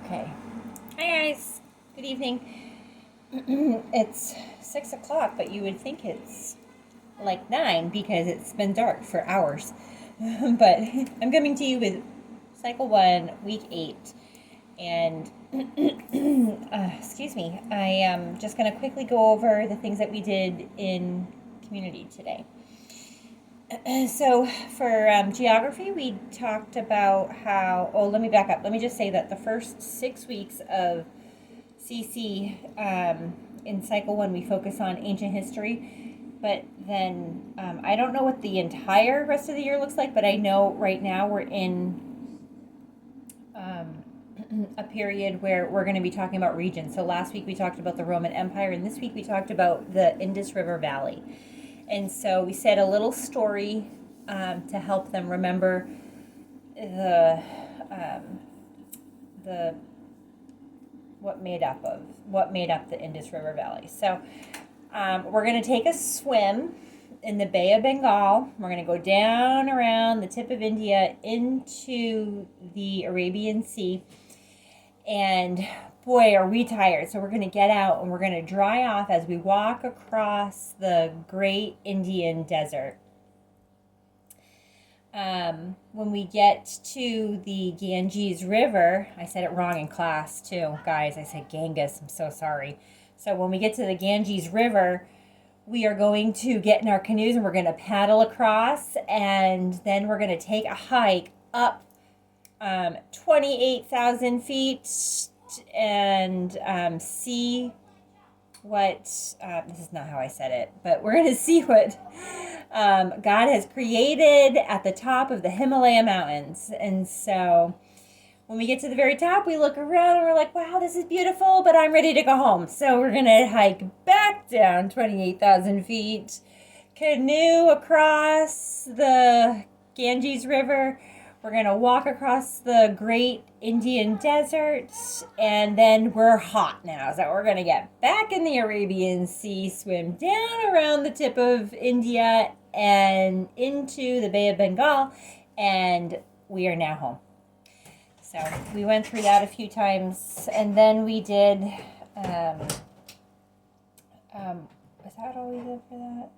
Okay. Hi guys. Good evening. It's 6 o'clock, but you would think it's like 9 because it's been dark for hours. But I'm coming to you with Cycle 1, Week 8. And, excuse me, I am just going to quickly go over the things that we did in community today. So for geography, we talked about how. Oh, let me back up. Let me just say that the first 6 weeks of CC in cycle 1, we focus on ancient history. But then I don't know what the entire rest of the year looks like, but I know right now we're in a period where we're going to be talking about regions. So last week we talked about the Roman Empire, and this week we talked about the Indus River Valley. And so we said a little story to help them remember the what made up the Indus River Valley. So we're going to take a swim in the Bay of Bengal. We're going to go down around the tip of India into the Arabian Sea. And boy, are we tired. So we're going to get out and we're going to dry off as we walk across the great Indian desert. When we get to the Ganges River, I said it wrong in class too, guys. I said Ganges. I'm so sorry. So when we get to the Ganges River, we are going to get in our canoes and we're going to paddle across, and then we're going to take a hike up 28,000 feet and see what, this is not how I said it, but we're going to see what God has created at the top of the Himalaya mountains. And so when we get to the very top, we look around and we're like, wow, this is beautiful, but I'm ready to go home. So we're going to hike back down 28,000 feet, canoe across the Ganges River. We're going to walk across the great Indian desert, and then we're hot now. So we're going to get back in the Arabian Sea, swim down around the tip of India and into the Bay of Bengal, and we are now home. So we went through that a few times, and then we did, was that all we did for that?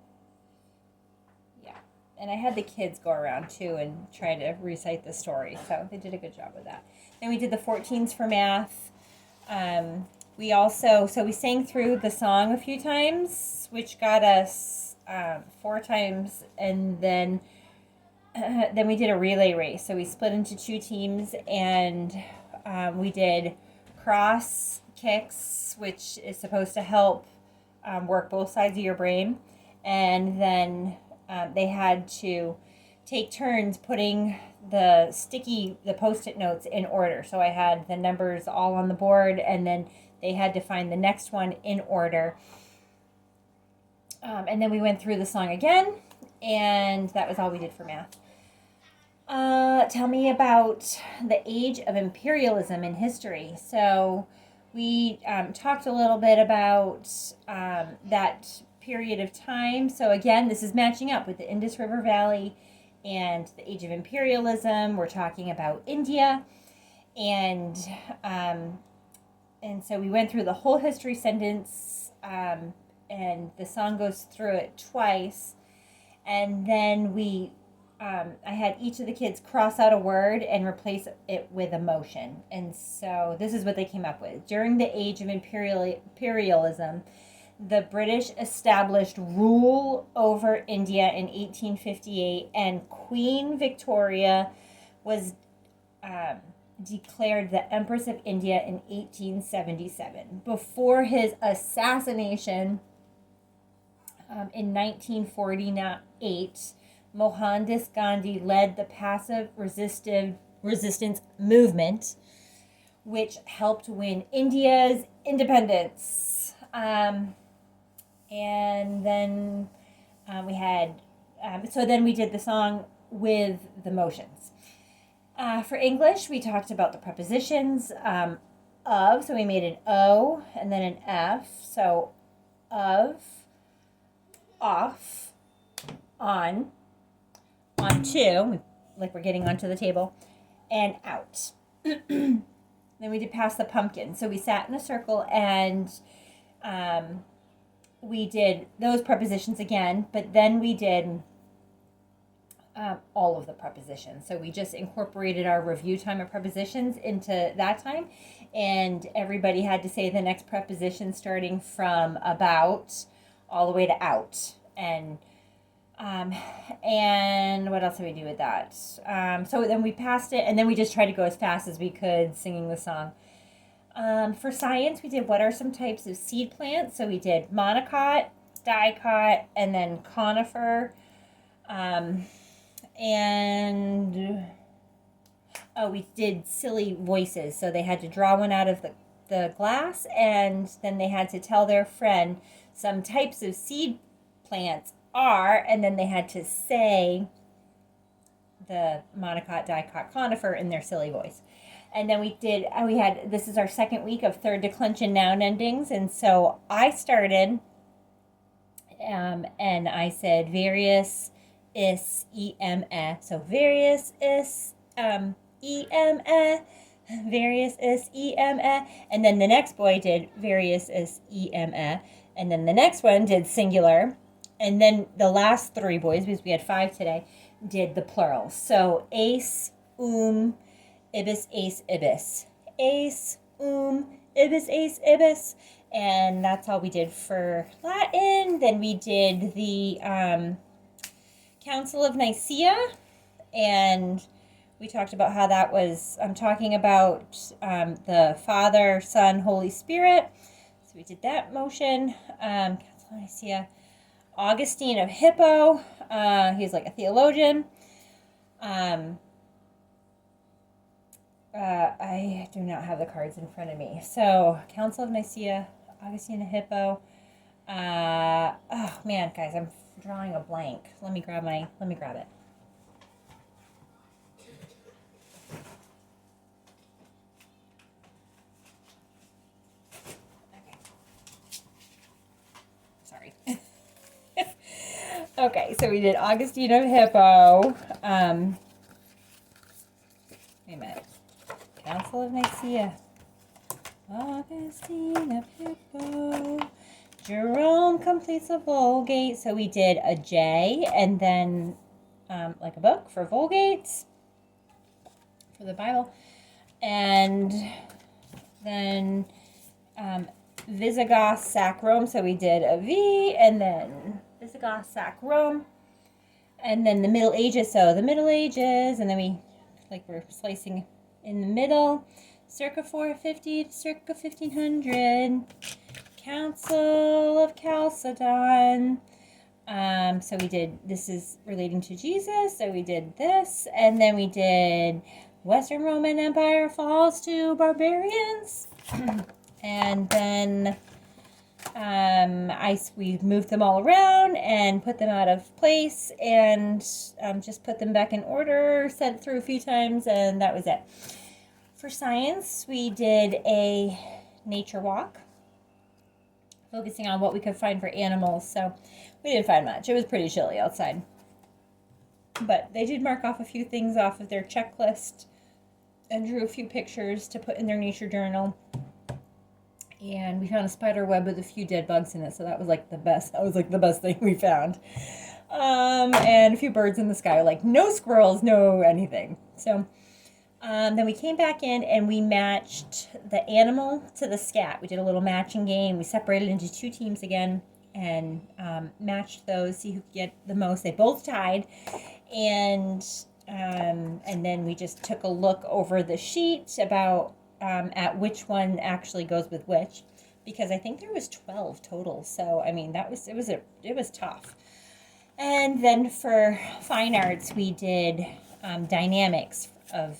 Yeah. And I had the kids go around too and try to recite the story, so they did a good job with that. Then we did the 14s for math. We also, so we sang through the song a few times, which got us 4 times, and then we did a relay race. So we split into 2 teams, and we did cross kicks, which is supposed to help work both sides of your brain. And then they had to take turns putting the Post-it notes in order. So I had the numbers all on the board, and then they had to find the next one in order. And then we went through the song again, and that was all we did for math. Tell me about the age of imperialism in history. So we talked a little bit about that period of time. So again, this is matching up with the Indus River Valley and the age of imperialism. We're talking about India, and so we went through the whole history sentence, and the song goes through it twice, and then I had each of the kids cross out a word and replace it with emotion. And so this is what they came up with. During the age of imperialism, the British established rule over India in 1858, and Queen Victoria was declared the Empress of India in 1877. Before his assassination in 1948, Mohandas Gandhi led the passive resistance movement, which helped win India's independence. And then we had, so then we did the song with the motions. For English, we talked about the prepositions of, so we made an O and then an F. So of, off, on to, like we're getting onto the table, and out. Then we did Pass the Pumpkin. So we sat in a circle and we did those prepositions again, but then we did all of the prepositions. So we just incorporated our review time of prepositions into that time, and everybody had to say the next preposition starting from about all the way to out. And what else did we do with that? So then we passed it, and then we just tried to go as fast as we could singing the song. For science, we did what are some types of seed plants. So we did monocot, dicot, and then conifer. We did silly voices. So they had to draw one out of the glass, and then they had to tell their friend some types of seed plants are, and then they had to say the monocot, dicot, conifer in their silly voice. And then this is our second week of third declension noun endings. And so I started, and I said various is em. So various is em. Various is em. And then the next boy did various is em. And then the next one did singular. And then the last three boys, because we had 5 today, did the plural. So ace, ibis, ace, ibis. Ace, ibis, ace, ibis. And that's all we did for Latin. Then we did the Council of Nicaea. And we talked about how that was, I'm talking about the Father, Son, Holy Spirit. So we did that motion. Council of Nicaea. Augustine of Hippo. He's like a theologian. I do not have the cards in front of me. So, Council of Nicaea, Augustine of Hippo. Oh man, guys, I'm drawing a blank. Let me grab it. Okay. Sorry. Okay, so we did Augustine of Hippo. Wait a minute. Council of Nicaea. Augustine of Hippo. Jerome completes the Vulgate. So we did a J, and then like a book for Vulgates for the Bible. And then Visigoth sac Rome. So we did a V, and then Visigoth sac Rome. And then the Middle Ages. So the Middle Ages, and then we're slicing in the middle, circa 450 to circa 1500. Council of Chalcedon. So we did, this is relating to Jesus, so we did this, and then we did Western Roman Empire falls to barbarians, and then we moved them all around and put them out of place, and just put them back in order, said it through a few times, and that was it. For science, we did a nature walk, focusing on what we could find for animals. So we didn't find much. It was pretty chilly outside. But they did mark off a few things off of their checklist and drew a few pictures to put in their nature journal. And we found a spider web with a few dead bugs in it. So that was like the best. That was like the best thing we found. And a few birds in the sky. Like no squirrels, no anything. So then we came back in and we matched the animal to the scat. We did a little matching game. We separated into 2 teams again and matched those, see who could get the most. They both tied. And then we just took a look over the sheet about at which one actually goes with which, because I think there was 12 total. So I mean, it was tough. And then for fine arts, we did dynamics of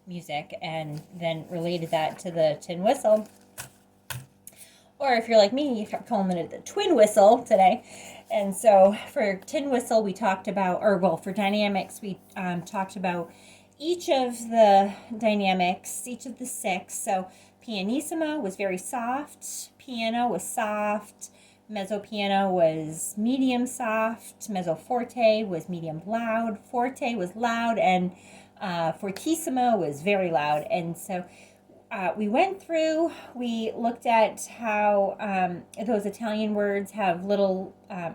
music, and then related that to the tin whistle. Or if you're like me, you kept calling it the twin whistle today. And so for tin whistle, we talked about, for dynamics, we talked about each of the dynamics, each of the 6. So pianissimo was very soft, piano was soft, mezzo piano was medium soft, mezzo forte was medium loud, forte was loud, and fortissimo was very loud. And so we went through, we looked at how those Italian words have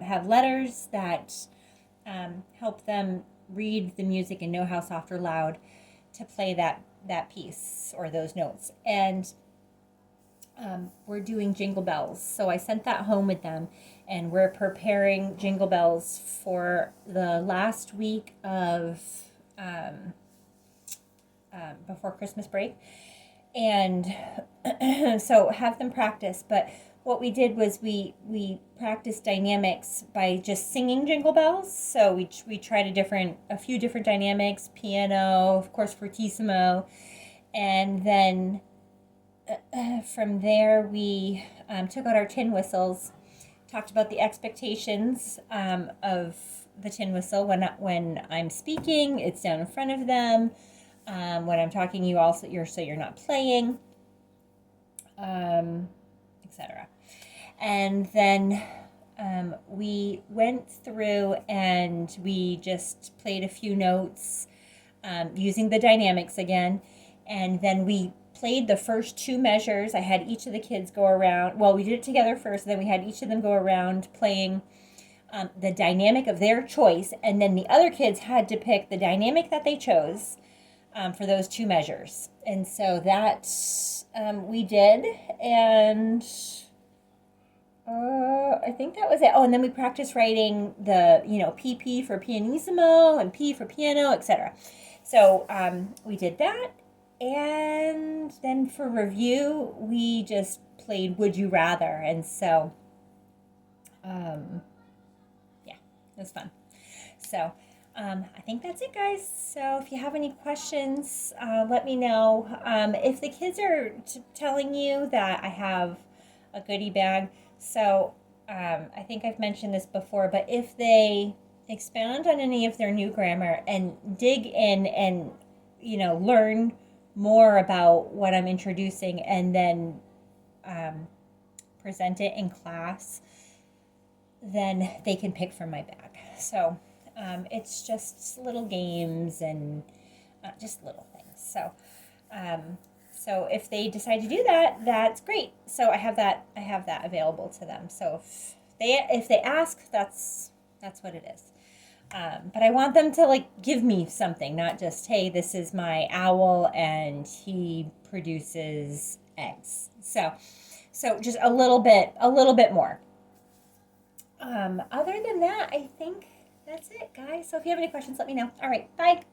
have letters that help them read the music and know how soft or loud to play that piece or those notes. And we're doing Jingle Bells. So I sent that home with them, and we're preparing Jingle Bells for the last week of before Christmas break. And so have them practice. But what we did was we practiced dynamics by just singing Jingle Bells. So we tried a few different dynamics, piano, of course, fortissimo, and then from there we took out our tin whistles, talked about the expectations of the tin whistle. When I'm speaking, it's down in front of them. When I'm talking, you're not playing, etc. And then we went through and we just played a few notes using the dynamics again, and then we played the first two measures. I had each of the kids go around. Well, we did it together first, and then we had each of them go around playing the dynamic of their choice, and then the other kids had to pick the dynamic that they chose for those two measures. And so that we did, and I think that was it. Oh, and then we practiced writing the, PP for pianissimo and P for piano, etc. So we did that. And then for review, we just played Would You Rather. And so, yeah, it was fun. So, I think that's it, guys. So if you have any questions, let me know. If the kids are telling you that I have a goodie bag, so I think I've mentioned this before, but if they expound on any of their new grammar and dig in and, learn more about what I'm introducing and then present it in class, then they can pick from my bag. So it's just little games and just little things. So so if they decide to do that, that's great. So I have that available to them. So if they ask, that's what it is. But I want them to give me something, not just, hey, this is my owl and he produces eggs. So just a little bit more. Other than that, I think that's it, guys. So if you have any questions, let me know. All right, bye.